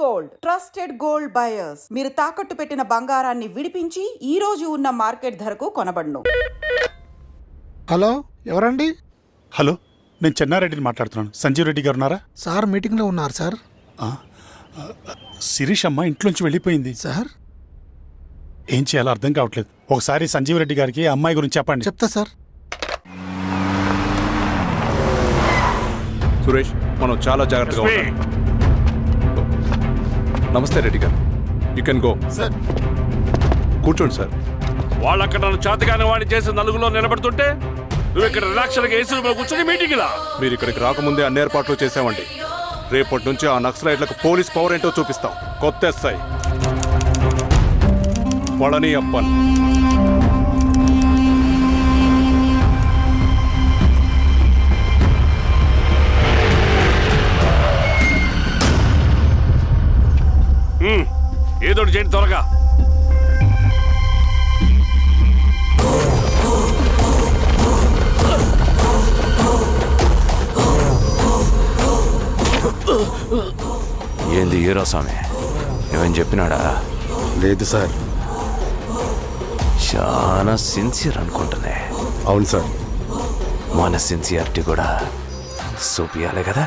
Gold trusted gold buyers. మీరు తాకట్టు పెట్టిన బంగారాన్ని విడిపించి ఈ రోజు ఉన్న మార్కెట్ ధరకు కొనబడును. హలో, ఎవరండి? హలో, నేను చెన్నారెడ్డిని మాట్లాడుతున్నాను. సంజీవ్ రెడ్డి గారు ఉన్నారా? సార్ మీటింగ్లో ఉన్నారు సార్. శిరీష్ అమ్మ ఇంట్లోంచి వెళ్ళిపోయింది సార్. ఏం చేయాలో అర్థం కావట్లేదు. ఒకసారి సంజీవ్ రెడ్డి గారికి అమ్మాయి గురించి చెప్పండి. చెప్తా సార్. సురేష్, మనం చాలా జాగ్రత్తగా ఉండాలి. నమస్తే రెడ్డి గారు, యూ కెన్ గో. సార్ కూర్చోండి సార్. వాళ్ళక్కడ నన్ను చేతగానే వాడిని చేసి నలుగులో నిలబడుతుంటే నువ్వు ఇక్కడ రిలాక్స్గా ఏసీలో కూర్చొని మీటింగ్ లా. మీరు ఇక్కడికి రాకముందే అన్ని ఏర్పాట్లు చేసామండి. రేపటి నుంచి ఆ నక్సలైట్లకు పోలీస్ పవర్ ఏంటో చూపిస్తాం. కొత్త ఎస్ఐ పళని అప్పన్. ఏదోటి చేయండి త్వరగా. ఏంది హీరో స్వామి, ఏమని చెప్పినాడా? లేదు సార్. చాలా సిన్సియర్ అనుకుంటున్నా. అవును సార్. మన సిన్సియారిటీ కూడా చూపియాలి కదా.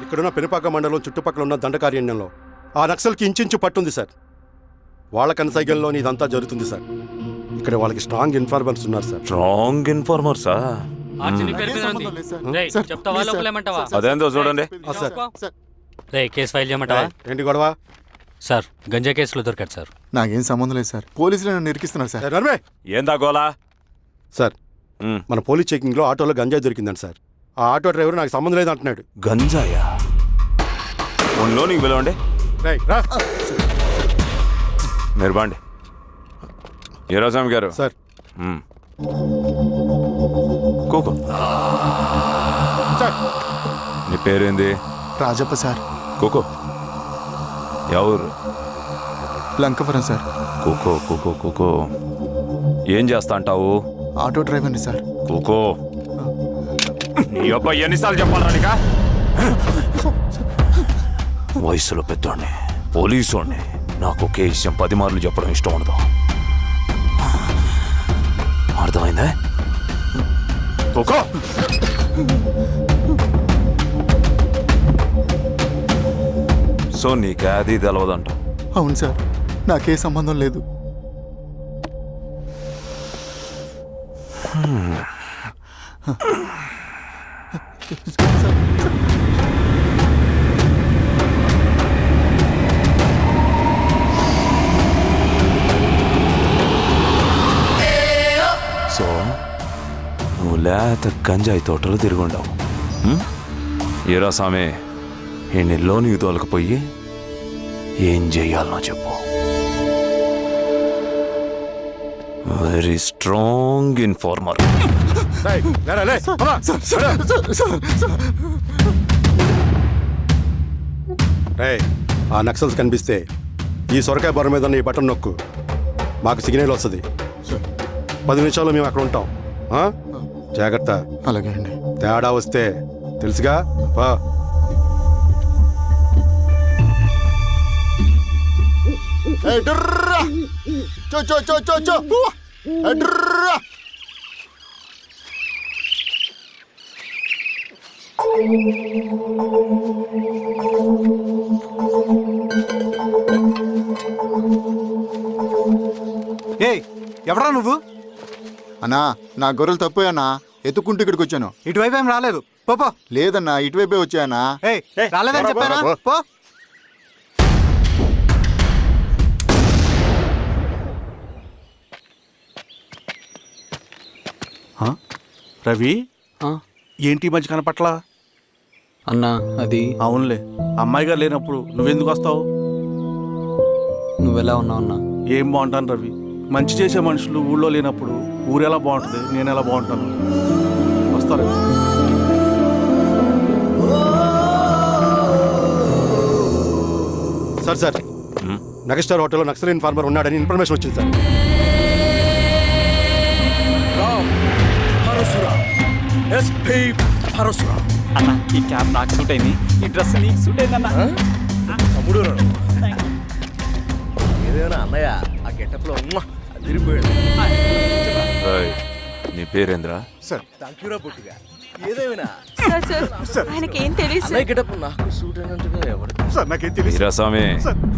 ఇక్కడున్న పెనుపాక మండలం చుట్టుపక్కల ఉన్న దండకారణ్యంలో ఆ నక్సల్కి ఇంచుంచు పట్టుంది సార్. వాళ్ళ కనసైగల్లో ఇదంతా జరుగుతుంది సార్. ఇక్కడ వాళ్ళకి స్ట్రాంగ్ ఇన్ఫార్మర్స్ ఉన్నారు సార్. స్ట్రాంగ్ ఇన్ఫార్మర్సా? అదేందో చూడండి. కేసు ఫైల్ చేయమంటావా? ఏంటి గొడవ సార్? గంజా కేసులో దొరికాడు సార్. నాకేం సంబంధం లేదు సార్. పోలీసులు నన్ను ఇరికిస్తున్నారు సార్. నర్మే ఏందా గోలా? సార్, మన పోలీస్ చెకింగ్లో ఆటోలో గంజాయి దొరికిందండి సార్. ఆ ఆటో డ్రైవర్ నాకు సంబంధం లేదు అంటున్నాడు. గంజాయా? ఒంట్లో నీకు పిలవండి. మీరు బాండి. హీరోస్వామి గారు సార్. కూకో. నీ పేరేంది? రాజప్ప సార్. కూకో. ఎవరు? లంకపురం సార్. కూకో కూకో కూకో. ఏం చేస్తా అంటావు? ఆటో డ్రైవర్ని సార్. కూకో. నీ అబ్బాయి ఎన్నిసార్లు చెప్పాలా నీకా? వయసులో పెద్దోడిని, పోలీసోడిని, నాకు ఒకే విషయం 10 మార్లు చెప్పడం ఇష్టం ఉండదు. అర్థమైందా? కూకో. సో నీకు అది తెలవదంట? అవును సార్, నాకే సంబంధం లేదు. సో నువ్వు లేత గంజాయి తోటలు తిరుగుండవు. ఏరా సామే, ఈ నెలలో నీకు తోలకపోయి ఏం చెయ్యాలనో చెప్పు. Very strong informer. ఆ నక్సల్స్ కనిపిస్తే ఈ సొరకాయ బొర మీద ఉన్న ఈ బటన్ నొక్కు, మాకు సిగ్నల్ వస్తుంది. 10 నిమిషాల్లో మేము అక్కడ ఉంటాం. జాగ్రత్త. అలాగే అండి. తేడా వస్తే తెలుసుగా. ఎవరా నువ్వు? అన్నా, నా గొర్రెలు తప్పోయన్నా. ఎత్తుకుంటూ ఇక్కడికి వచ్చాను. ఇటువైపు ఏం రాలేదు. పో. లేదన్నా, ఇటువైపే వచ్చాయన్నా. రాలేదని చెప్పానా? పో. రవి, ఏంటి మంచి కనపట్ల? అన్నా అది అవునులే అమ్మాయి గారు లేనప్పుడు నువ్వెందుకు వస్తావు? నువ్వెలా ఉన్నావు అన్నా? ఏం బాగుంటాను రవి, మంచి చేసే మనుషులు ఊళ్ళో లేనప్పుడు ఊరు ఎలా బాగుంటుంది, నేను ఎలా బాగుంటాను? వస్తారు. సార్ నగస్టార్ హోటల్లో నక్సల్ ఇన్ఫార్మర్ ఉన్నాడని ఇన్ఫర్మేషన్ వచ్చింది సార్. అన్న ఈ క్యాబ్ నాకు సూట్ అయింది, ఈ డ్రెస్ నీకు సూట్ అయింది అన్న. అన్నయ్య ఆ గెటప్ లో తిరిగిపోయాడు. రేయ్, నీ పేరేంద్రా? థాంక్యూరా పొట్టిగా. ఏదేమైనా ఆయనకి ఏం తెలియదు అన్నయ్య గెటప్ నాకు సూట్ అయినట్టుగా ఎవరు? సార్ నాకేం తెలియదు వీరాస్వామి,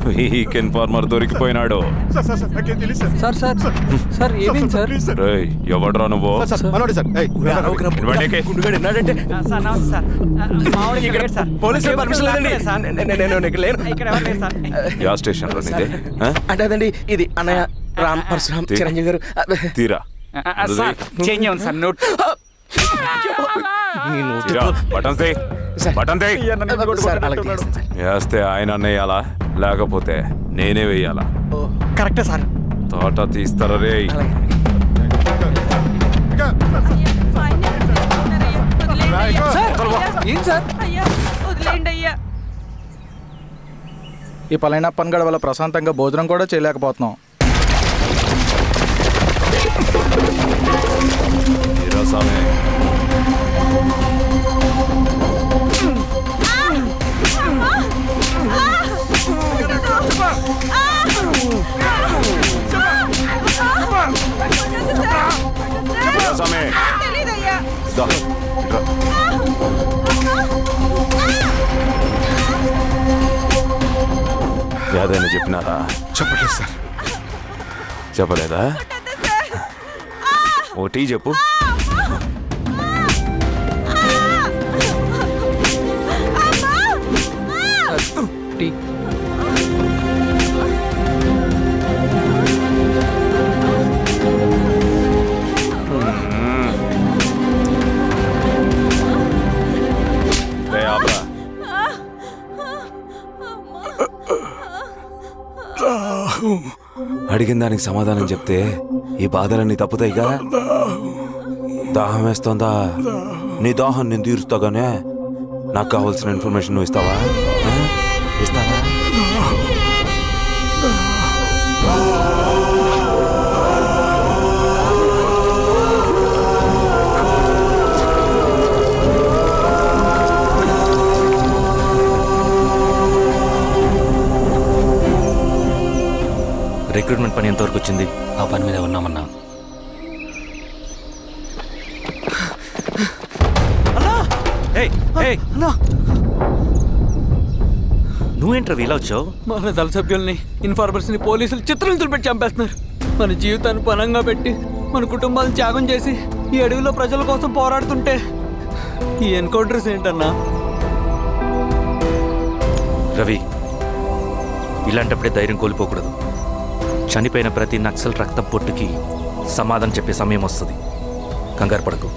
వీక్ ఇన్ఫార్మర్ దొరికిపోయినాడు. నాకేం తెలియదు సార్ సార్ సార్ ఏమేం సార్? రేయ్, ఎవడ్రా నువ్వు? సార్ మనోడి సార్. ఏయ్, ఇవ్వండికి. గుండుగాడు విన్నాడంటే సార్ నమస్తే సార్. మామూలుగా సార్ పోలీసులు పర్మిషన్ లేదండి. నేను ఇక్కడ లేను. ఇక్కడ ఎవరు లేరు సార్. యా స్టేషన్ లో నీదే? ఆ? అంటే అదండి ఇది అన్నయ్య రామ్ పరశురామ్ చిరంజీవి గారు. తీరా సార్ చేంజ్ అవ్వండి సార్ నోట్. తీరా, బటన్ తీ. బటన్ తీ. సార్ అలాగే చేస్తాను సార్. వేస్తే ఆయన వేయాలా, లేకపోతే నేనే వేయాలా? కరెక్టే సార్. తోట తీస్తారా రే? ఏం సార్? ఈ పలైన పనిగడ వల్ల ప్రశాంతంగా భోజనం కూడా చేయలేకపోతున్నాం. వీరాస్వామి, వీరాస్వామి, దా, ఇట్రా. ఏదైనా చెప్పినారా? చెప్పలేదు సార్. చెప్పలేదా? ఓటీ చెప్పు. టీ. రే ఆబ్రా. అడిగిన దానికి సమాధానం చెప్తే ఈ బాధలన్నీ తప్పుతాయిగా. దాహం వేస్తోందా? నీ దాహం నేను తీరుస్తాగానే నాకు కావాల్సిన ఇన్ఫర్మేషన్ నువ్వు ఇస్తావా? ఆ? ఇస్తావా? రిక్రూట్మెంట్ పని ఎంతవరకు వచ్చింది? ఆ పని మీద ఉన్నామన్నా. నువ్వేంట్రా ఇలా వచ్చావు? మన దళ సభ్యుల్ని ఇన్ఫార్మర్స్ ని పోలీసులు చిత్రహింసలు పెట్టి చంపేస్తున్నారు. మన జీవితాన్ని పనంగా పెట్టి మన కుటుంబాలను త్యాగం చేసి ఈ అడవిలో ప్రజల కోసం పోరాడుతుంటే ఈ ఎన్కౌంటర్స్ ఏంటన్నా? రవి, ఇలాంటప్పుడే ధైర్యం కోల్పోకూడదు. చనిపోయిన ప్రతి నక్సల్ రక్తం పొట్టుకి సమాధానం చెప్పే సమయం వస్తుంది. కంగారు పడకు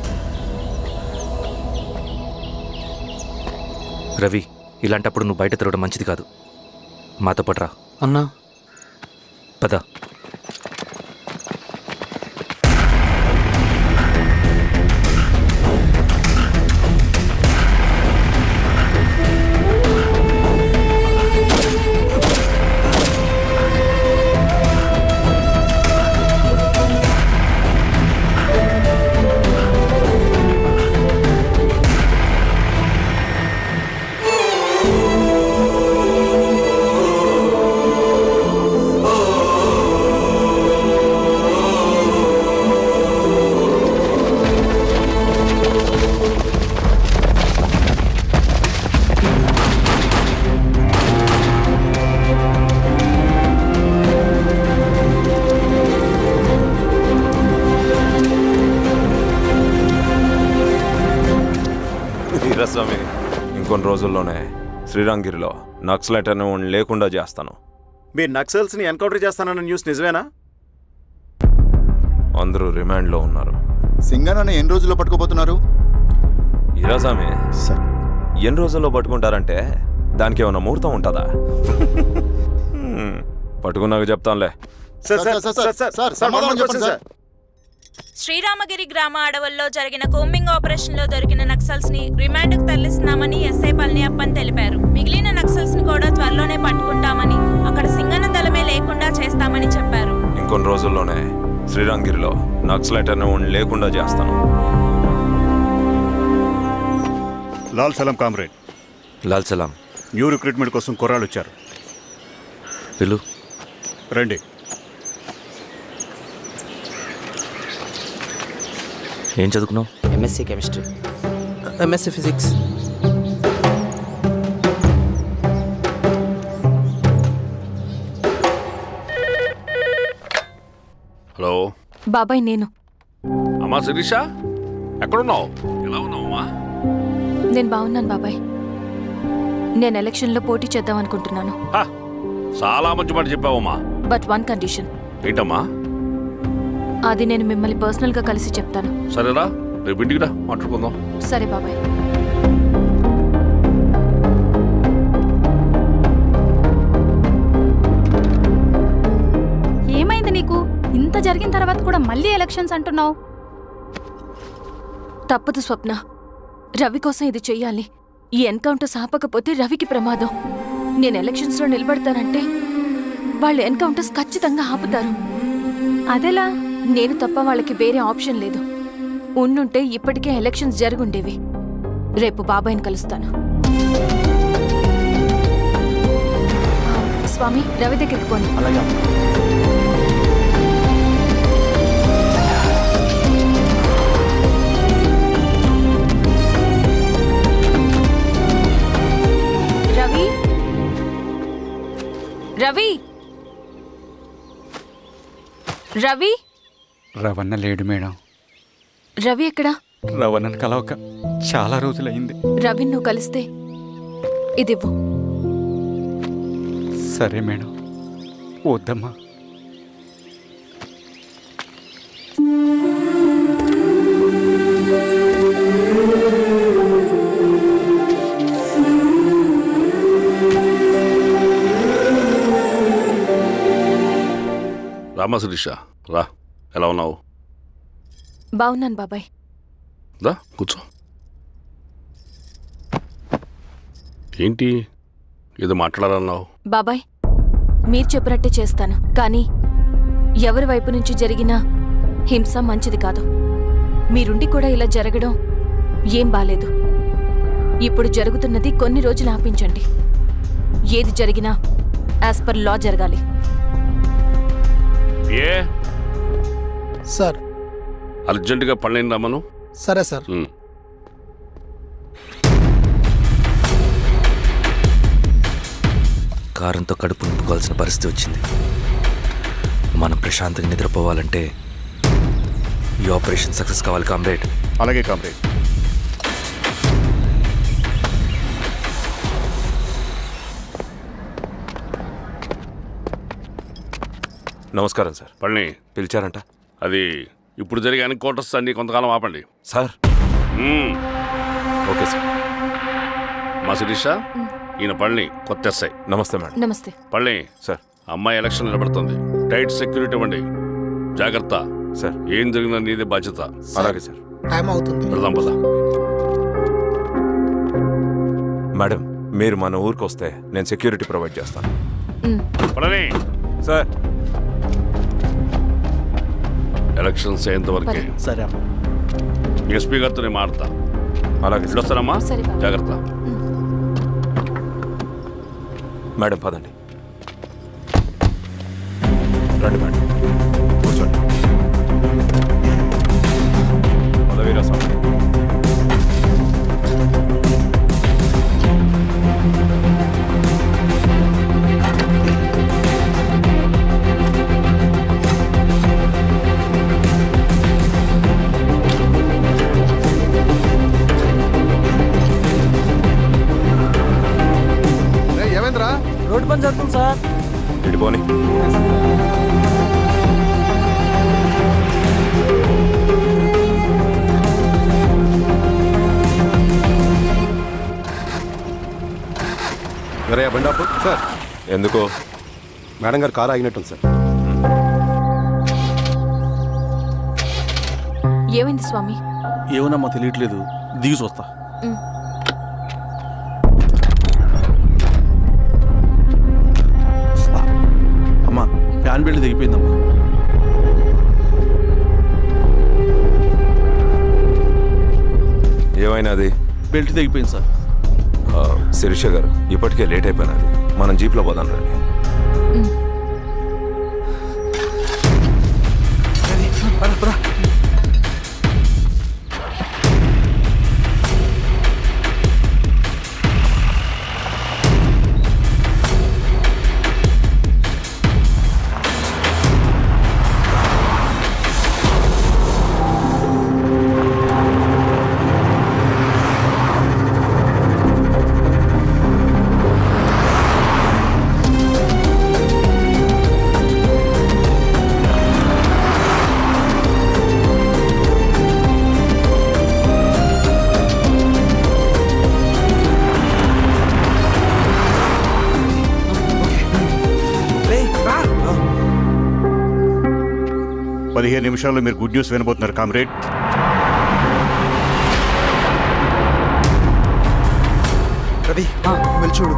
రవి. ఇలాంటప్పుడు నువ్వు బయట తిరగడం మంచిది కాదు. మాతో పాటు రా అన్నా. పద. వీరాస్వామి, ఇంకొన్ని రోజుల్లోనే శ్రీరంగిరిలో నక్సలైట్ అనే వాడిని లేకుండా చేస్తాను. మీరు నక్సల్స్ ని ఎన్కౌంటర్ చేస్తానన్న న్యూస్ నిజమేనా? అందరూ రిమాండ్లో ఉన్నారు. సింగనని ఎన్ని రోజుల్లో పట్టుకోబోతున్నారు? వీరాస్వామి, సార్ ఎన్ని రోజుల్లో పట్టుకుంటారంటే దానికి ఏమైనా ముహూర్తం ఉంటుందా? పట్టుకున్నాక చెప్తానులే. శ్రీరామగిరి గ్రామ అడవుల్లో జరిగిన కోంబింగ్ ఆపరేషన్ లో దొరికిన నక్సల్స్ ని రిమాండ్ కు తరలిస్తున్నామని ఎస్ఐ పళనియప్పన్ తెలిపారు. మిగిలిన నక్సల్స్ ని కూడా త్వరలోనే పట్టుకుంటామని, అక్కడ సింగన దళమే లేకుండా చేస్తామని చెప్పారు. ఇంకొన్ని రోజుల్లోనే శ్రీరాంగిరిలో నక్సలైట్ అనే లేకుండా చేస్తాను. లాల్ సలాం కామ్రేడ్. లాల్ సలాం. న్యూ రిక్రూట్మెంట్ కోసం కుర్రాళ్ళు వచ్చారు. పిలు. రండి. ఏం చదువుకున్నావు? MSc chemistry, MSc physics. Hello బాబాయ్, నేను అమ్మా శిరీష, ఎక్కడున్నావు? ఎలా ఉన్నావు అమ్మా? నేను బాగున్నాను బాబాయ్. నేను ఎలక్షన్లో పోటీ చేద్దాం అనుకుంటున్నాను. చాలా మంచి మాట చెప్పావమ్మా. But one condition. ఏంటమ్మా? అది నేను మిమ్మల్ని పర్సనల్గా కలిసి చెప్తాను. సరేరా, రేపు ఇంటికి రా, మాట్లాడుకుందాం. సరే బాబాయ్. ఏమైంది నీకు? ఇంత జరిగిన తర్వాత కూడా మళ్ళీ ఎలక్షన్స్ అంటున్నావు? తప్పదు స్వప్న, రవి కోసం ఇది చెయ్యాలి. ఈ ఎన్కౌంటర్ ఆపకపోతే రవికి ప్రమాదం. నేను ఎలక్షన్స్లో నిలబడతానంటే వాళ్ళు ఎన్కౌంటర్స్ ఖచ్చితంగా ఆపుతారు. అదెలా? నేను తప్ప వాళ్ళకి వేరే ఆప్షన్ లేదు. ఉండుంటే ఇప్పటికే ఎలక్షన్స్ జరుగుండేవి. రేపు బాబాయ్ని కలుస్తాను. స్వామి, రవి దగ్గరికి పోనీ. రవి, రవి, రవి. రవణ లేడు మేడం. రవి ఎక్కడా? రవణను కలవక చాలా రోజులైంది. రవి నువ్వు కలిస్తే ఇదివ్వు. సరే మేడం. వద్దమ్మా. రామా శిరీష, రా. ఎలా ఉన్నావు? బాగున్నాను బాబాయ్. దా కూర్చో. ఏంటి ఏదో మాట్లాడాలన్నావు? బాబాయ్, మీరు చెప్పినట్టే చేస్తాను. కానీ ఎవరి వైపు నుంచి జరిగిన హింస మంచిది కాదు. మీరుండి కూడా ఇలా జరగడం ఏం బాలేదు. ఇప్పుడు జరుగుతున్నది కొన్ని రోజులు ఆపించండి. ఏది జరిగినా యాజ్ పర్ లా జరగాలి. ఏ సార్. అర్జెంటుగా పళ్ళని రమ్మను. సరే సార్. కారంతో కడుపు నింపుకోవాల్సిన పరిస్థితి వచ్చింది. మనం ప్రశాంతంగా నిద్రపోవాలంటే ఈ ఆపరేషన్ సక్సెస్ కావాలి కామ్రేడ్. అలాగే కామ్రేడ్. నమస్కారం సార్. పళ్ళని పిలిచారంట? అది ఇప్పుడు జరిగే ఎన్కౌంటర్స్ అన్ని కొంతకాలం ఆపండి సార్. Okay sir. మా శిరీష, ఈయన పళ్ళని కొత్త ఎస్ఐ. నమస్తే మేడం. నమస్తే. పళ్ళని సార్. అమ్మాయి ఎలక్షన్ నిలబడుతుంది. టైట్ సెక్యూరిటీ ఇవ్వండి. జాగ్రత్త సార్. ఏం జరిగిందని నీదే బాధ్యత. అలాగే సార్. టైం అవుతుంది. వెళ్దాం పద. మేడం, మీరు మన ఊరికి వస్తే నేను సెక్యూరిటీ ప్రొవైడ్ చేస్తాను. పళ్ళని సార్. ఎలక్షన్స్ అయ్యేంతవరకే. సరే అమ్మా. ఎస్పీ గారితో నేను మాడతా. అలాగే సార్. వస్తానమ్మా. సరే బాబు. జాగ్రత్త. మేడం పదండి. రండి మేడం, కూర్చోండి. పదవీరా స్వామి. ఏమైందిరా? రోడ్డు పని జరుగుతుంది సార్. ఇడిపోని. వేరే బండాపు సార్. ఎందుకో? మేడం గారు కారు ఆగినట్టుంది సార్. ఏమైంది స్వామి? ఏమోనమ్మా తెలియట్లేదు, దిగి చూస్తా. అమ్మా ఫ్యాన్ బెల్ట్ దిగిపోయిందమ్మా. ఏమైనాది? బెల్ట్ తెగిపోయింది సార్. శిరీష గారు, ఇప్పటికే లేట్ అయిపోయినది, మనం జీప్లో పోదాం రండి. నిమిషాల్లో మీరు గుడ్ న్యూస్ వినబోతున్నారు కామ్రేడ్. రవి వెళ్ళి చూడు.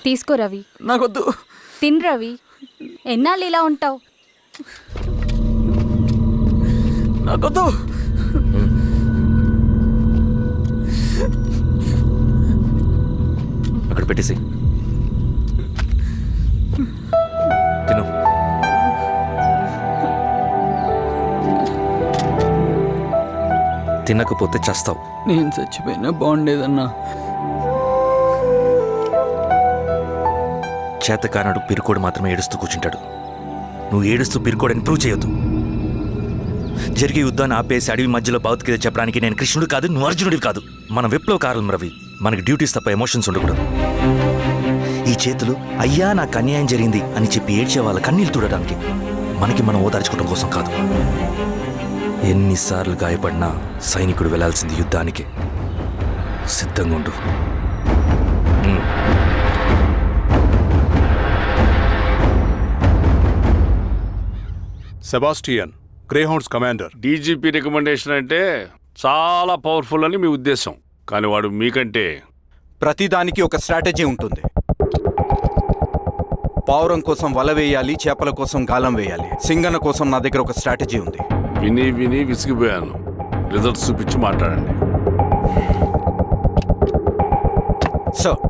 తీసుకో రవి. నాకొద్దు. తిన్ రవి, ఎన్నాళ్ళు ఇలా ఉంటావు? నాకొద్దు. అక్కడ పెట్టేసి తిను. తినకపోతే చస్తావు. నేను చచ్చిపోయినా బాగుండేదన్నా. చేతకానడు పిరుకోడు మాత్రమే ఏడుస్తూ కూర్చుంటాడు. నువ్వు ఏడుస్తూ పిరుకోడని ప్రూవ్ చేయొద్దు. జరిగే యుద్ధాన్ని ఆపేసి అడవి మధ్యలో భౌతికత చెప్పడానికి నేను కృష్ణుడు కాదు, నువ్వు అర్జునుడివి కాదు. మన విప్లవకారులం రవి. మనకి డ్యూటీస్ తప్ప ఎమోషన్స్ ఉండకూడదు. ఈ చేతులు అయ్యా నాకు అన్యాయం జరిగింది అని చెప్పి ఏడ్చే వాళ్ళ కన్నీళ్ళు తుడడానికి, మనకి మనం ఓదార్చుకోవడం కోసం కాదు. ఎన్నిసార్లు గాయపడినా సైనికుడు వెళ్లాల్సింది యుద్ధానికి. సిద్ధంగా ఉండు. Sebastian, Greyhounds commander. DGP recommendation అంటే చాలా పవర్ఫుల్ అని మీ ఉద్దేశం, కానీ వాడు మీకంటే ప్రతిదానికి ఒక స్ట్రాటజీ ఉంటుంది. పావురం కోసం వల వేయాలి, చేపల కోసం గాలం వేయాలి. సింగన కోసం నా దగ్గర ఒక స్ట్రాటజీ ఉంది. విని విని విసిగిపోయాను. రిజల్ట్స్ చూపించి మాట్లాడండి. సార్,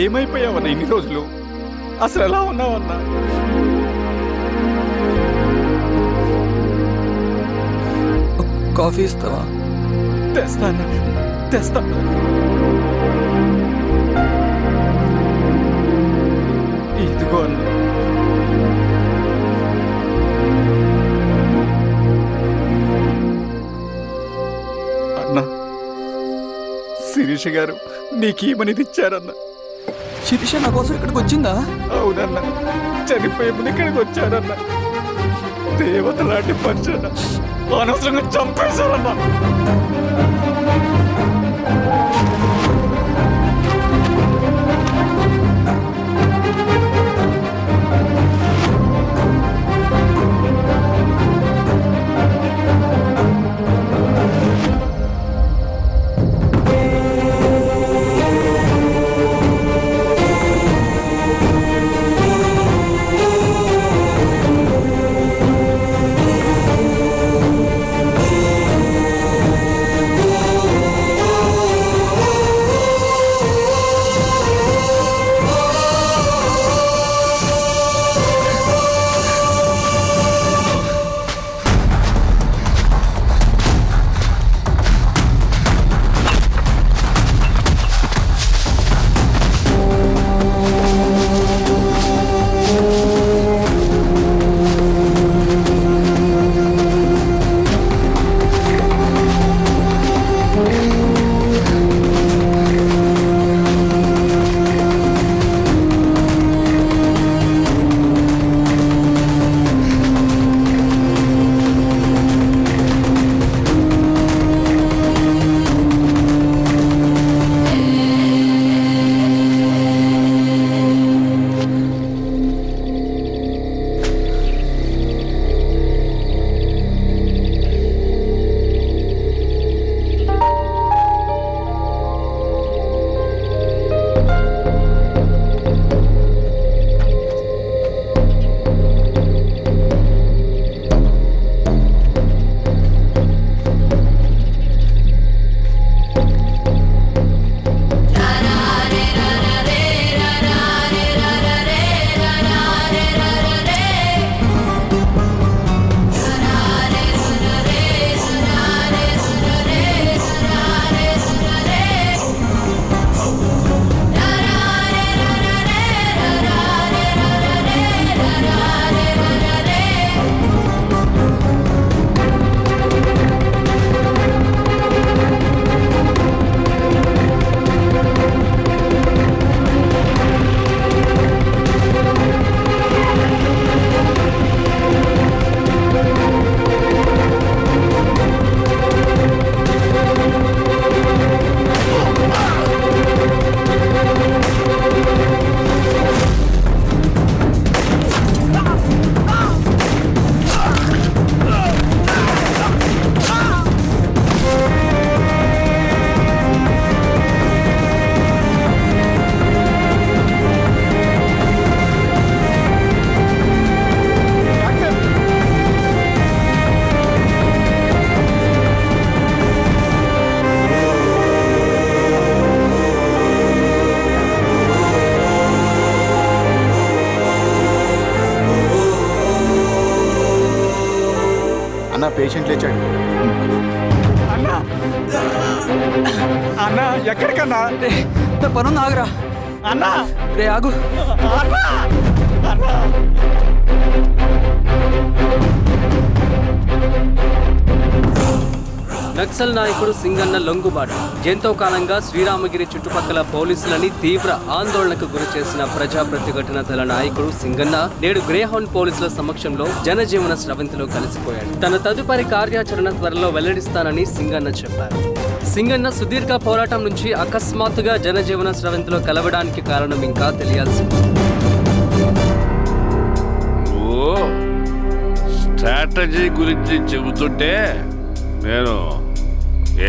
ఏమైపోయావన్నా ఇన్ని రోజులు? అసలు ఎలా ఉన్నావన్నా? కాఫీ ఇస్తావా? తెస్తాను, తెస్తాను. ఇదిగో అన్నా. అన్నా, శిరీష గారు నీకేమనేది ఇచ్చారన్నా. శిరీష నా కోసం ఇక్కడికి వచ్చిందా? అవునన్నా, చనిపోయే ముందు ఇక్కడికి వచ్చారన్నా. దేవత లాంటి మనిషి అనవసరంగా చంపేశారన్నా. పేషెంట్ లేచాడు. అన్నా అన్నా ఎక్కడికన్నా రే పనుంది ఆగురా అన్నా రే ఆగు అన్నా అన్నా నక్సల్ నాయకుడు సింగన్న లొంగుబాటు ఎంతో కాలంగా శ్రీరామగిరి చుట్టుపక్కల పోలీసులని తీవ్ర ఆందోళనకు గురి చేసిన ప్రజా ప్రతిఘటన దళ నాయకుడు సింగన్న నేడు గ్రేహౌండ్ పోలీసుల సమక్షంలో జనజీవన స్రవంతిలో కలిసిపోయాడు. తన తదుపరి కార్యాచరణ త్వరలో వెల్లడిస్తానని సింగన్న చెప్పారు. సింగన్న సుదీర్ఘ పోరాటం నుంచి అకస్మాత్తుగా జనజీవన స్రవంతిలో కలవడానికి కారణం ఇంకా తెలియాల్సి ఉంది. స్ట్రాటజీ గురించి చెబుతుంటే నేను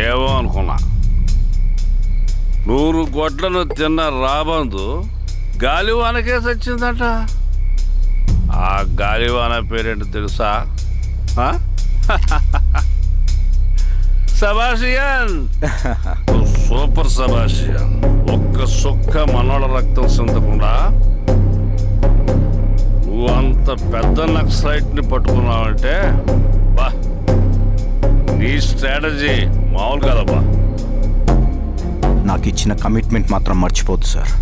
ఏమో అనుకున్నా. 100 గొడ్లను తిన్న రాబందు గాలివానకే సచ్చిందట. ఆ గాలివాన పేరేంటి తెలుసా? సబాషియన్, సూపర్ సబాషియన్. ఒక్క సుక్క మనోళ్ళ రక్తం చెందకుండా నువ్వు అంత పెద్ద నక్సలైట్ని పట్టుకున్నావంటే బా, నీ స్ట్రాటజీ మామూలు కాదబ్బా. నాకు ఇచ్చిన కమిట్మెంట్ మాత్రం మర్చిపోద్దు సార్.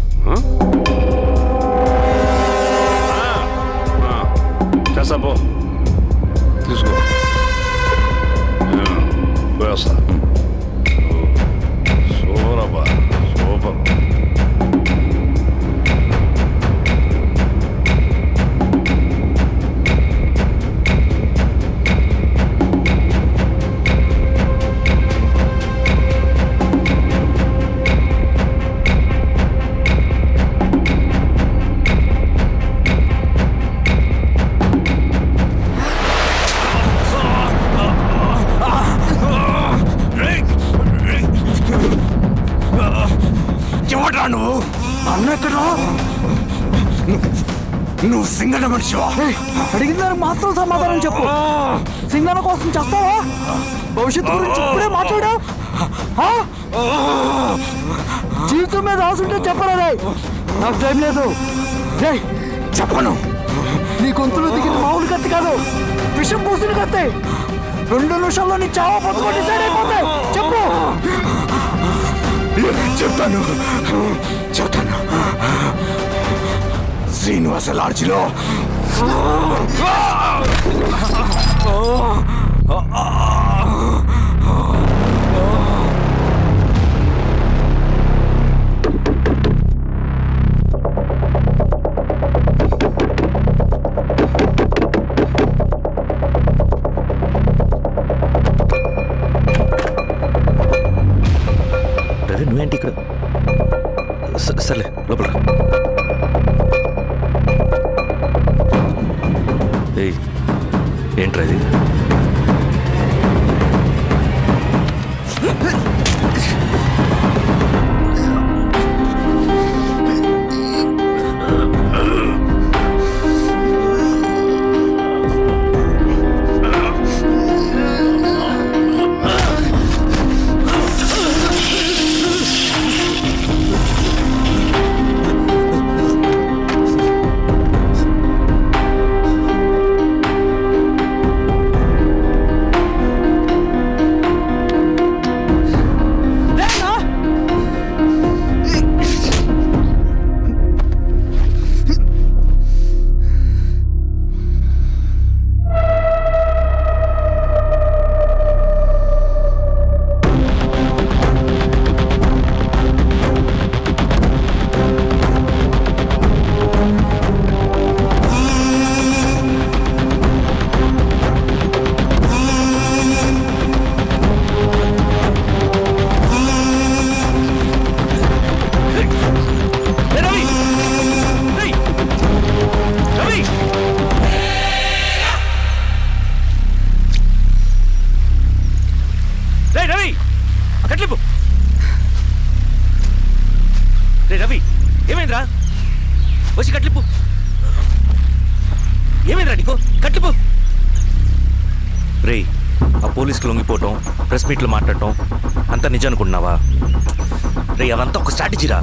చేసాబో, తీసుకో, పోయేస్తా. సూపర్ అబ్బా, సూపర్. ఎవడ్రా నువ్వు? అన్న ఎక్కడ? నువ్వు సింగన్న మనిషివా? అడిగిన దానికి మాత్రం సమాధానం చెప్పు. సింగన్న కోసం చేస్తావా? భవిష్యత్తు గురించి ఇప్పుడే మాట్లాడా? జీవితం మీద ఆశుంటే చెప్పరా? నాకు టైం లేదు. చెప్పను. నీ గొంతులో దిగిన మామూలు కత్తి కాదు, విషం పూసిన కత్తి. 2 నిమిషాల్లో నీ చావా పొందుకొని డిసైడ్ అయిపోతాయి. చెప్పు. చెప్తాను. శ్రీనివాస లాడ్జిలో నువ్వేంటి ఇక్కడ? సర్లే లోపల. ఏంట్రా ఇది? రవి, ఏమైందిరా? వచ్చి కట్లిప్పు. ఏమైందిరా నీకు? కట్లిప్పు. రే, ఆ పోలీసుకి లొంగిపోవటం, ప్రెస్ మీట్లు మాట్లాడటం అంతా నిజం అనుకుంటున్నావా? రే, అవంతా ఒక స్ట్రాటజీరా.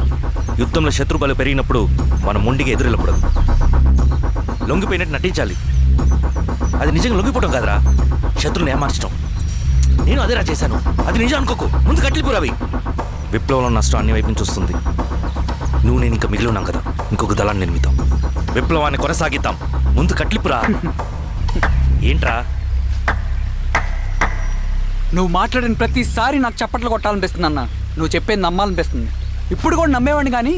యుద్ధంలో శత్రుబలు పెరిగినప్పుడు మనం ముండిగా ఎదురెళ్ళకూడదు. లొంగిపోయినట్టు నటించాలి. అది నిజంగా లొంగిపోవటం కాదురా, శత్రువుని ఏమార్చడం. నేను అదేరా చేశాను. అది నిజం అనుకోకు. ముందు కట్టిలిపురవి. విప్లవంలో నష్టం అన్ని వైపు నుంచి వస్తుంది. నువ్వు నేను ఇంకా మిగిలి ఉన్నాం కదా, ఇంకొక దళాన్ని నిర్మితాం, విప్లవాన్ని కొనసాగిద్దాం. ముందు కట్లిపురా. ఏంట్రా నువ్వు మాట్లాడిన ప్రతిసారి నాకు చప్పట్లు కొట్టాలనిపిస్తుంది అన్న. నువ్వు చెప్పేది నమ్మాలనిపిస్తుంది. ఇప్పుడు కూడా నమ్మేవాడిని కానీ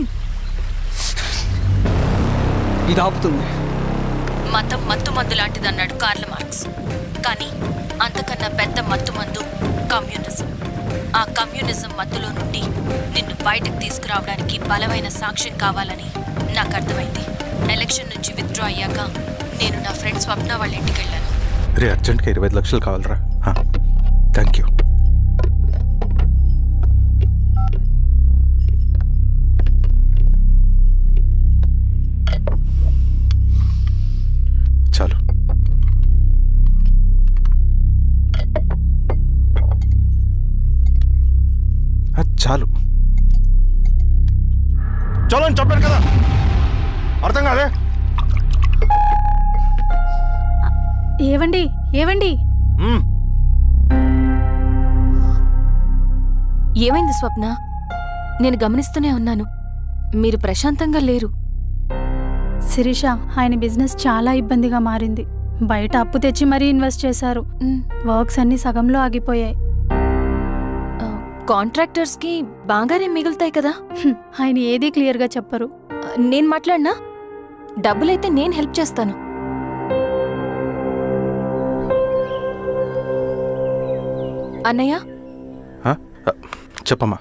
ఇది ఆపుతుంది. మతం మత్తు మందు లాంటిదన్నాడు కార్ల్ మార్క్స్. కానీ అంతకన్నా పెద్ద మత్తు మందు కమ్యూనిజం. ఆ కమ్యూనిజం మత్తులో నుండి నిన్ను బయటకు తీసుకురావడానికి బలమైన సాక్ష్యం కావాలని నాకు అర్థమైంది. ఎలక్షన్ నుంచి విత్డ్రా అయ్యాక నేను నా ఫ్రెండ్ స్వప్న వాళ్ళ ఇంటికి వెళ్ళాను. రే అర్జెంట్గా 25 లక్షలు కావాలరా. Thank you. చాలు. చాలు. చలో అని చెప్పాను కదా, అర్థం కాదే. ఏవండి ఏవండి ఏమైంది స్వప్న? నేను గమనిస్తూనే ఉన్నాను, మీరు ప్రశాంతంగా లేరు. శిరీష, ఆయన బిజినెస్ చాలా ఇబ్బందిగా మారింది. బయట అప్పు తెచ్చి మరీ ఇన్వెస్ట్ చేశారు. వర్క్స్ అన్ని సగంలో ఆగిపోయాయి. కాంట్రాక్టర్స్కి బాగానే మిగులుతాయి కదా. ఆయన ఏదీ క్లియర్గా చెప్పరు. నేను మాట్లాడినా డబ్బులైతే నేను హెల్ప్ చేస్తాను. అన్నయ్య, చెప్పమ్మా.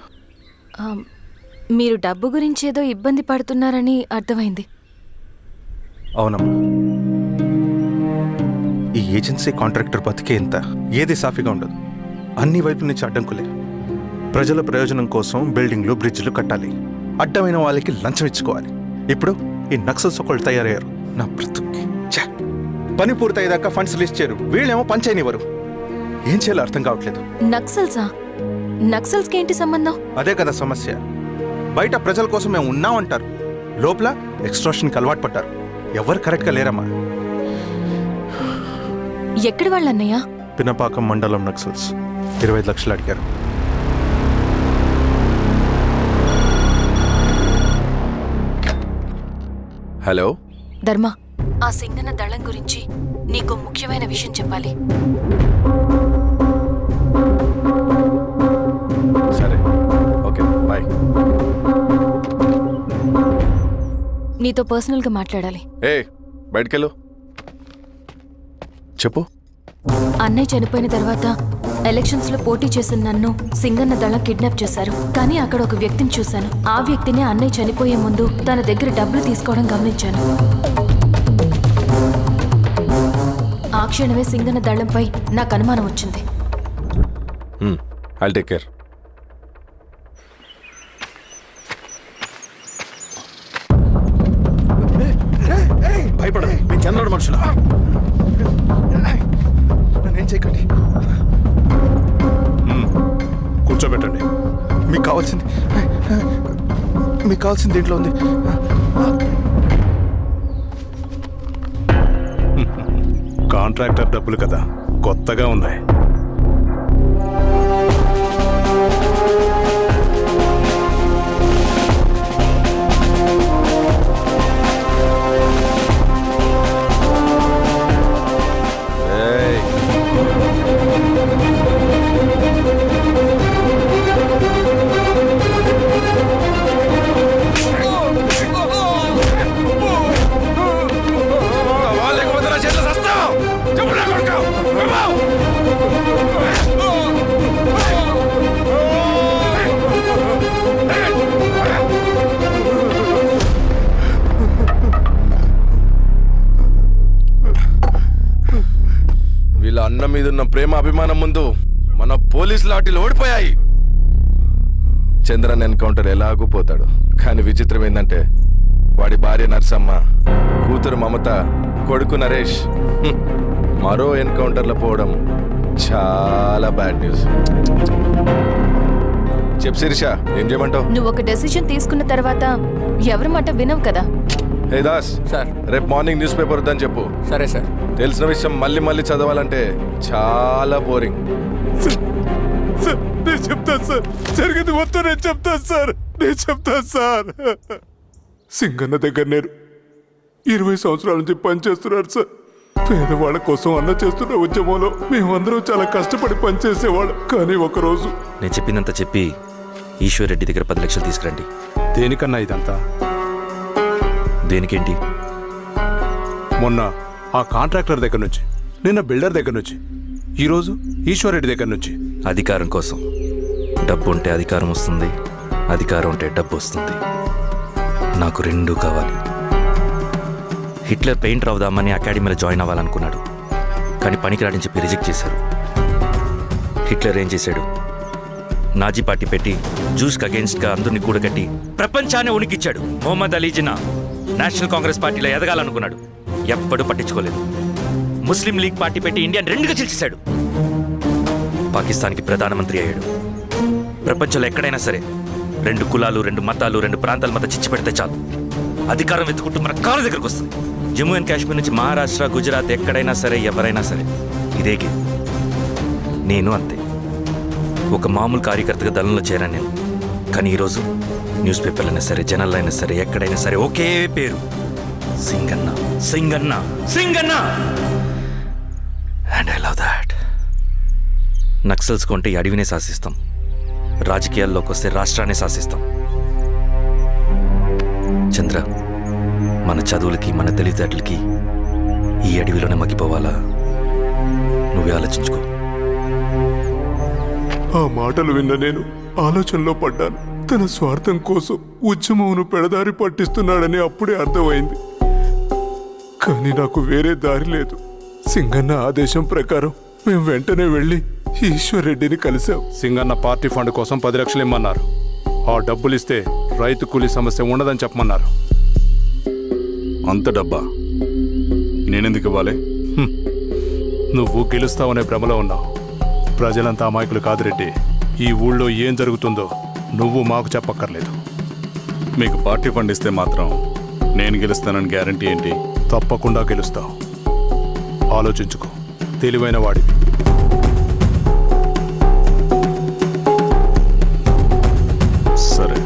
మీరు డబ్బు గురించి ఏదో ఇబ్బంది పడుతున్నారని అర్థమైంది. అవునమ్మా, ఈ ఏజెన్సీ కాంట్రాక్టర్ బతికే ఇంత ఏది సాఫీగా ఉండదు. అన్ని వైపుల నుంచి అడ్డంకులే. ప్రజల ప్రయోజనం కోసం బిల్డింగ్లు బ్రిడ్జ్లు కట్టాలి, అడ్డమైన వాళ్ళకి లంచం ఇచ్చుకోవాలి. ఇప్పుడు ఈ నక్సల్స్ ఒకళ్ళు తయారయ్యారు. నా బ్రతుక్కి పని పూర్తయ్యేదాకా ఫండ్స్ లిస్ట్ చేయరు, వీళ్ళేమో పని చేయనివ్వరు. ఏం చేయాలో అర్థం కావట్లేదు. నక్సల్సా? నక్సల్స్కి ఏంటి సంబంధం? అదే కదా సమస్య. బయట ప్రజల కోసం మేము ఉన్నామంటారు, లోపల ఎక్స్ట్రాషన్కి అలవాటు పడ్డారు. ఎవరు కరెక్ట్గా లేరమ్మా. ఎక్కడి వాళ్ళన్నయ్య? పినపాకం మండలం నక్సల్స్ 25 లక్షలు అడిగారు. హలో ధర్మ, ఆ సింగన్న దళం గురించి నీకు ముఖ్యమైన విషయం చెప్పాలి. సరే, ఓకే, బాయ్. నీతో పర్సనల్గా మాట్లాడాలి. బయటకెళ్ళు. చెప్పు. అన్నయ్య చనిపోయిన తర్వాత ఎలక్షన్స్ లో పోటీ చేసిన నన్ను సింగన్న దళం కిడ్నాప్ చేశారు. కానీ అక్కడ ఒక వ్యక్తిని చూశాను. ఆ వ్యక్తిని అన్నయ్య చనిపోయే ముందు తన దగ్గర డబ్బులు తీసుకోవడం గమనించాను. ఆ క్షణమే సింగన్న దళంపై నాకు అనుమానం వచ్చింది. I'll take care. భయపడదు, మీ చంద్రుడు మనుషులు. నన్నేం చేయకండి. కూర్చోబెట్టండి. మీకు కావాల్సింది దీంట్లో ఉంది. కాంట్రాక్టర్ డబ్బులు కదా, కొత్తగా ఉన్నాయి. వీళ్ళ అన్న మీదున్న ప్రేమ అభిమానం ముందు మన పోలీస్ లాఠీలు ఓడిపోయాయి. చంద్రన్ ఎన్కౌంటర్ ఎలాగూ పోతాడు. కానీ విచిత్రం ఏంటంటే వాడి భార్య నర్సమ్మ, కూతురు మమత, కొడుకు నరేష్ మరో ఎన్కౌంటర్లో పోవడం చాలా బ్యాడ్ న్యూస్. చెప్పు శిరీష, ఏం చేయమంటావు? నువ్వు ఒక డెసిషన్ తీసుకున్న తర్వాత ఎవరి మాట వినవు కదా. ఏ దాస్ సార్. రేపు మార్నింగ్ న్యూస్ పేపర్ వద్దని చెప్పు. సరే సార్. తెలిసిన విషయం మళ్ళీ మళ్ళీ చదవాలంటే చాలా బోరింగ్. నేను చెప్తాను సార్, జరిగింది మొత్తం నేను చెప్తాను సార్. సింగన్న దగ్గర నేను 20 సంవత్సరాల నుంచి పనిచేస్తున్నారు సార్. పేదవాళ్ళ కోసం అన్న చేస్తున్న ఉద్యమంలో మేమందరం చాలా కష్టపడి పనిచేసేవాళ్ళం. కానీ ఒకరోజు నేను చెప్పిందంతా చెప్పి ఈశ్వర్ రెడ్డి దగ్గర 10 లక్షలు తీసుకురండి. దేనికన్నా ఇదంతా? దేనికేంటి? మొన్న ఆ కాంట్రాక్టర్ దగ్గర నుంచి, నిన్న బిల్డర్ దగ్గర నుంచి, ఈరోజు ఈశ్వర్ రెడ్డి దగ్గర నుంచి. అధికారం కోసం. డబ్బు ఉంటే అధికారం వస్తుంది, అధికారం ఉంటే డబ్బు వస్తుంది. నాకు రెండూ కావాలి. హిట్లర్ పెయింటర్ అవుదామని అకాడమీలో జాయిన్ అవ్వాలనుకున్నాడు, కానీ పనికిరాడని చెప్పి రిజెక్ట్ చేశారు. హిట్లర్ ఏం చేశాడు? నాజీ పార్టీ పెట్టి జూస్కి అగేన్స్ట్గా అందరినీ కూడగట్టి ప్రపంచాన్ని ఉనికిచ్చాడు. మొహమ్మద్ అలీ జిన్నా నేషనల్ కాంగ్రెస్ పార్టీలో ఎదగాలనుకున్నాడు, ఎప్పుడూ పట్టించుకోలేదు. ముస్లిం లీగ్ పార్టీ పెట్టి ఇండియాని రెండుగా చీల్చేశాడు. పాకిస్తాన్కి ప్రధానమంత్రి అయ్యాడు. ప్రపంచంలో ఎక్కడైనా సరే 2 కులాలు, 2 మతాలు, 2 ప్రాంతాల మధ్య చిచ్చు పెడితే చాలు, అధికారం వెతుకుంటూ మన కాళ్ళ దగ్గరకు వస్తుంది. జమ్మూ అండ్ కాశ్మీర్ నుంచి మహారాష్ట్ర, గుజరాత్ ఎక్కడైనా సరే, ఎవరైనా సరే ఇదే గేమ్. నేను అంతే. ఒక మామూలు కార్యకర్తగా దళంలో చేరాను నేను. కానీ ఈరోజు న్యూస్ పేపర్లైనా సరే, జనాల్లో అయినా సరే, ఎక్కడైనా సరే ఒకే పేరు, Singanna, Singanna, Singanna. And I love that. Naxals కొంటే ఈ అడవినే శాసిస్తాం, రాజకీయాల్లోకి వస్తే రాష్ట్రాన్ని శాసిస్తాం. చంద్ర, మన చదువులకి, మన తెలివితేటలకి ఈ అడవిలోనే మగ్గిపోవాలా? నువ్వే ఆలోచించుకో. ఆ మాటలు విన్న నేను ఆలోచనలో పడ్డాను. తన స్వార్థం కోసం ఉద్యమమును పెడదారి పట్టిస్తున్నాడని అప్పుడే అర్థమైంది. కానీ నాకు వేరే దారి లేదు. సింగన్న ఆదేశం ప్రకారం మేము వెంటనే వెళ్ళి ఈశ్వర్ రెడ్డిని కలిశాం. సింగన్న పార్టీ ఫండ్ కోసం 10 లక్షలు ఇమ్మన్నారు. ఆ డబ్బులు ఇస్తే రైతు కూలీ సమస్య ఉండదని చెప్పమన్నారు. అంత డబ్బా నేనెందుకు ఇవ్వాలి? నువ్వు గెలుస్తావనే భ్రమలో ఉన్నావు. ప్రజలంతా అమాయకులు కాదు రెడ్డి. ఈ ఊళ్ళో ఏం జరుగుతుందో నువ్వు మాకు చెప్పక్కర్లేదు. మీకు పార్టీ ఫండ్ ఇస్తే మాత్రం నేను గెలుస్తానని గ్యారంటీ ఏంటి? తప్పకుండా గెలుస్తావు. ఆలోచించుకో, తెలివైన వాడివి. సరే.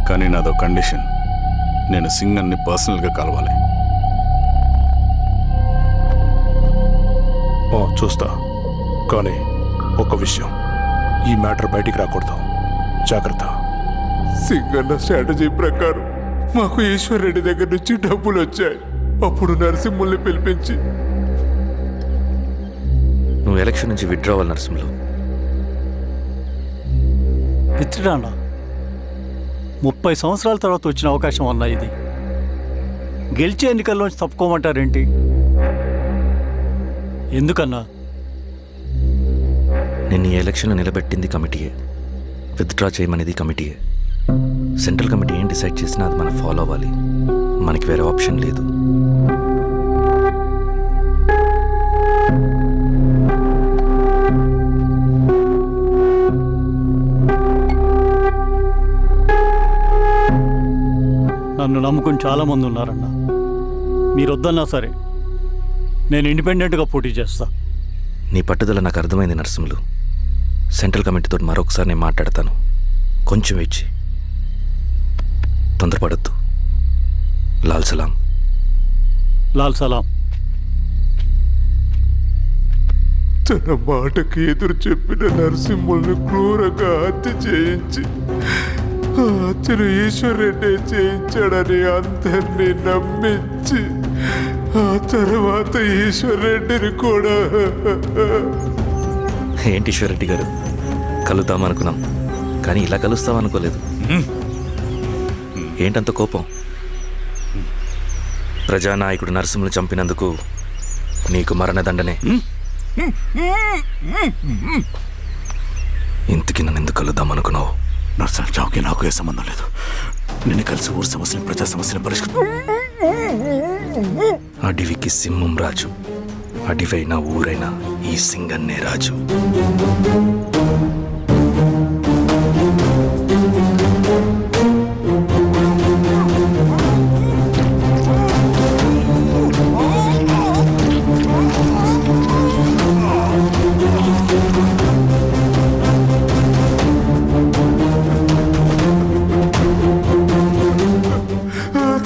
కానీ నాదో కండిషన్. నేను సింగన్ని పర్సనల్గా కలవాలి. చూస్తా. కానీ ఒక విషయం, ఈ మ్యాటర్ బయటికి రాకూడదు. జాగ్రత్త. సింగన్న స్ట్రాటజీ ప్రకారం మాకు ఈశ్వర్ రెడ్డి దగ్గర నుంచి డబ్బులు వచ్చాయి. అప్పుడు నరసింహుల్ని పిలిపించి, నువ్వు ఎలక్షన్ నుంచి విత్డ్రా అవ్వాలి నరసింహులు. పిచ్చిడానా, 30 సంవత్సరాల తర్వాత వచ్చిన అవకాశం అన్నా ఇది. గెలిచే ఎన్నికల్లోంచి తప్పుకోమంటారేంటి? ఎందుకన్నా? నిన్ను ఈ ఎలక్షన్లో నిలబెట్టింది కమిటీయే, విత్డ్రా చేయమనేది కమిటీయే. సెంట్రల్ కమిటీ ఏం డిసైడ్ చేసినా అది మనం ఫాలో అవ్వాలి. మనకి వేరే ఆప్షన్ లేదు. నన్ను నమ్ముకుని చాలామంది ఉన్నారన్న. మీరు వద్దన్నా సరే నేను ఇండిపెండెంట్గా పోటీ చేస్తా. నీ పట్టుదల నాకు అర్థమైంది నరసింహులు. సెంట్రల్ కమిటీతో మరొకసారి నేను మాట్లాడతాను. కొంచెం వెయిట్. తొందరపడద్దు. లాల్ సలాం. లాల్ సలాం. తన మాటకి ఎదురు చెప్పిన నరసింహుల్ని క్రూరంగా హత్య చేయించి ఆ హత్యను ఈశ్వర్ రెడ్డి చేయించాడని అందరినీ నమ్మించి ఆ తర్వాత ఈశ్వర్ రెడ్డిని కూడా. ఏంటి ఈశ్వర్ రెడ్డి గారు, కలుద్దామనుకున్నాం కానీ ఇలా కలుస్తామనుకోలేదు. ఏంటంత కోపం? ప్రజానాయకుడు నరసింహులు చంపినందుకు నీకు మరణదండనే. ఇంతకీ నన్ను ఎందుకు కలుద్దామనుకున్నావు? నరసింహ చావుకి నాకు ఏ సంబంధం లేదు. నిన్ను కలిసి ఊరు సమస్యలు, ప్రజా సమస్యలు పరిష్కరించు. అడవికి సింహం రాజు, అడివైనా ఊరైనా ఈ సింగన్నే రాజు.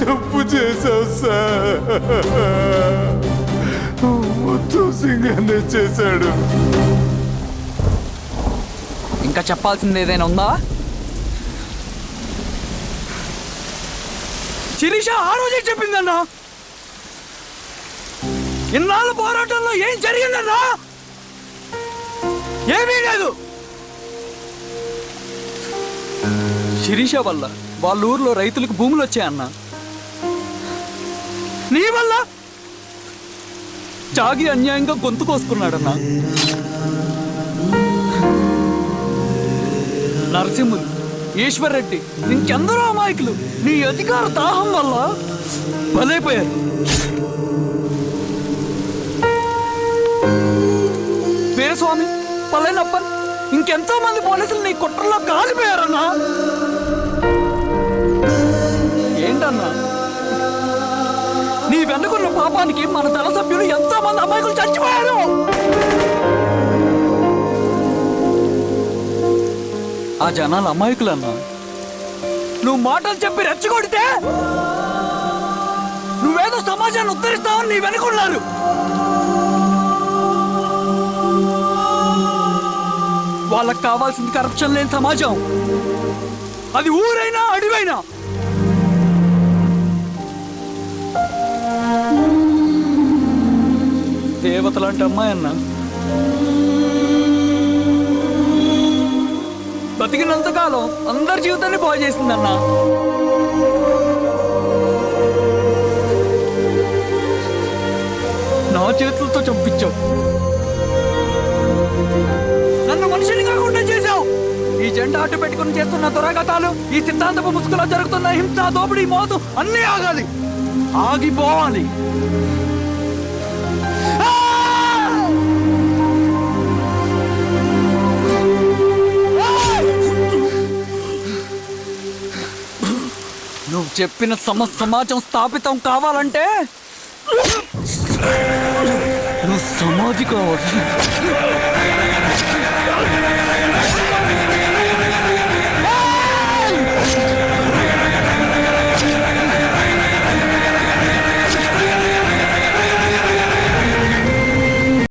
తప్పు చేశావు సార్. మొత్తం సింగన్నే చేశాడు. ఇంకా చెప్పాల్సింది ఏదైనా ఉందా? శిరీష ఆ రోజే చెప్పిందన్నా. ఇన్నాళ్ళ పోరాటంలో ఏం జరిగిందన్నా? ఏమీ లేదు. శిరీష వల్ల వాళ్ళ ఊర్లో రైతులకు భూములు వచ్చాయన్నా. నీ వల్ల చాగి అన్యాయంగా గొంతు కోసుకున్నాడన్నా. నరసింహులు, ఈశ్వర్ రెడ్డి, ఇంకెందరో అమాయకులు నీ అధికార దాహం వల్ల బలైపోయారు. వీరస్వామి, పల్లెనప్పన్, ఇంకెంతో మంది పోలీసులు నీ కుట్రలో కాలిపోయారన్నా. ఏంటన్నా, నీ వెనుకున్న పాపానికి మన దళ సభ్యులు ఎంతో మంది అమాయకులు చచ్చిపోయారు. ఆ జనాలు అమాయకులన్నా. నువ్వు మాటలు చెప్పి రెచ్చగొడితే నువ్వేదో సమాజాన్ని ఉద్ధరిస్తావని నీ వెనుకున్నారు. వాళ్ళకి కావాల్సింది కరప్షన్ లేని సమాజం. అది ఊరైనా అడివైనా. దేవతలాంటి అమ్మాయి అన్న బతికినంతకాలం అందరి జీవితాన్ని బాగు చేసిందన్న. నా చేతులతో చంపించావు. నన్ను మనిషిని కాకుండా చేశావు. ఈ జెండా అడ్డు పెట్టుకుని చేస్తున్న దురాఘాతాలు, ఈ సిద్ధాంతపు ముసుగులో జరుగుతున్న హింస, దోపిడీ, మోసం అన్నీ ఆగాలి, ఆగిపోవాలి. నువ్వు చెప్పిన సమాజం స్థాపితం కావాలంటే నువ్వు సమాధి కావాలి.